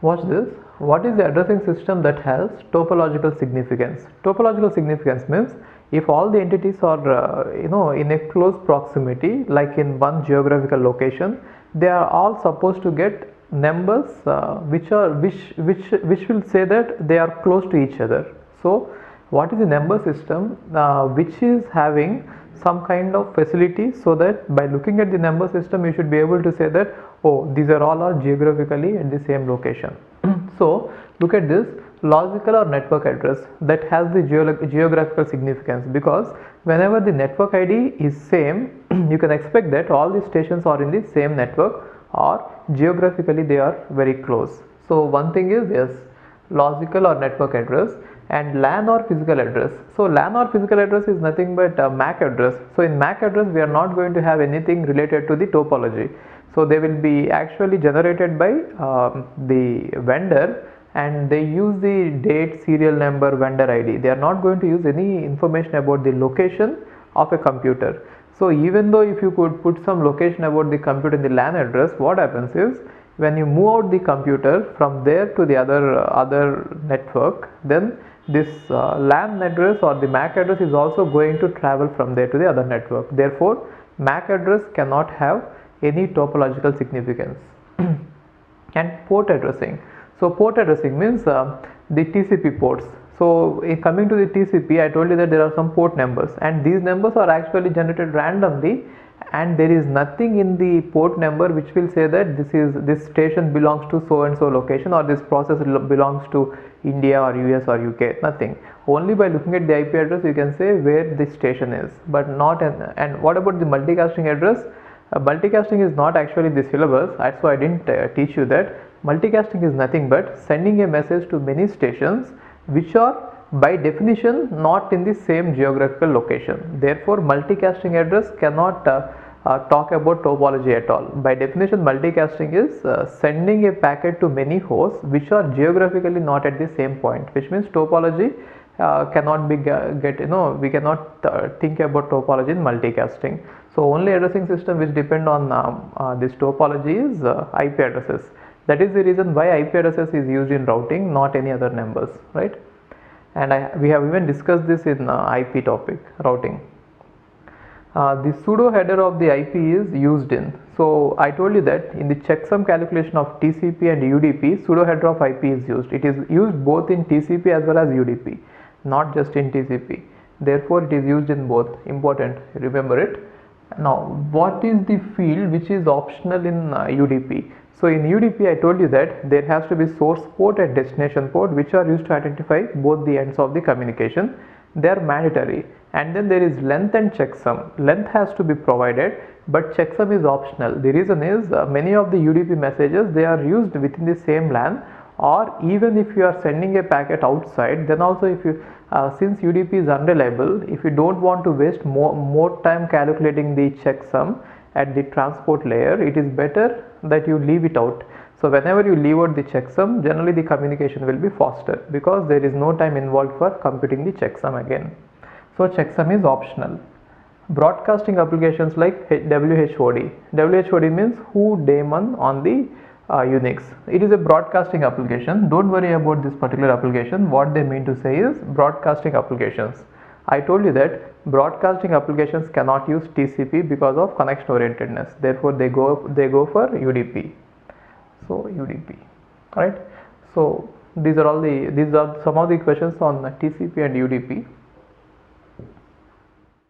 Watch this. What is the addressing system that has topological significance? Topological significance means if all the entities are in a close proximity, like in one geographical location, they are all supposed to get numbers which will say that they are close to each other. So what is the number system which is having some kind of facility, so that by looking at the number system you should be able to say that, oh, these are all geographically at the same location. So look at this logical or network address that has the geographical significance, because whenever the network ID is same you can expect that all the stations are in the same network or geographically they are very close. So one thing is, yes, logical or network address. And LAN or physical address. So LAN or physical address is nothing but MAC address. So in MAC address we are not going to have anything related to the topology. So they will be actually generated by the vendor, and they use the date, serial number, vendor ID. They are not going to use any information about the location of a computer. So even though if you could put some location about the computer in the LAN address, what happens is when you move out the computer from there to the other network, then this LAN address or the MAC address is also going to travel from there to the other network. Therefore, MAC address cannot have any topological significance. And port addressing. So port addressing means the TCP ports. So coming to the TCP, I told you that there are some port numbers, and these numbers are actually generated randomly, and there is nothing in the port number which will say that this station belongs to so and so location, or this process belongs to India or US or UK. Nothing. Only by looking at the IP address you can say where the station is, but not and what about the multicasting address? Multicasting is not actually the syllabus, that's why I didn't teach you that. Multicasting is nothing but sending a message to many stations which are by definition not in the same geographical location. Therefore, multicasting address cannot talk about topology at all. By definition, multicasting is sending a packet to many hosts which are geographically not at the same point, which means topology cannot be we cannot think about topology in multicasting. So only addressing system which depend on this topology is IP addresses. That is the reason why IP addresses is used in routing, not any other numbers, right? And we have even discussed this in IP topic, routing. The pseudo header of the IP is used in. So I told you that in the checksum calculation of TCP and UDP, pseudo header of IP is used. It is used both in TCP as well as UDP, not just in TCP. Therefore, it is used in both. Important, remember it. Now, what is the field which is optional in UDP? So in UDP, I told you that there has to be source port and destination port, which are used to identify both the ends of the communication. They are mandatory. And then there is length and checksum. Length has to be provided, but checksum is optional. The reason is many of the UDP messages, they are used within the same LAN, or even if you are sending a packet outside, then also if you since UDP is unreliable, if you don't want to waste more time calculating the checksum at the transport layer, it is better that you leave it out. So whenever you leave out the checksum, generally the communication will be faster because there is no time involved for computing the checksum again. So checksum is optional. Broadcasting applications like WHOD. WHOD means who daemon on the Unix. It is a broadcasting application. Don't worry about this particular application. What they mean to say is broadcasting applications. I told you that broadcasting applications cannot use TCP because of connection orientedness. Therefore, they go for UDP. So UDP, right? So these are some of the questions on TCP and UDP.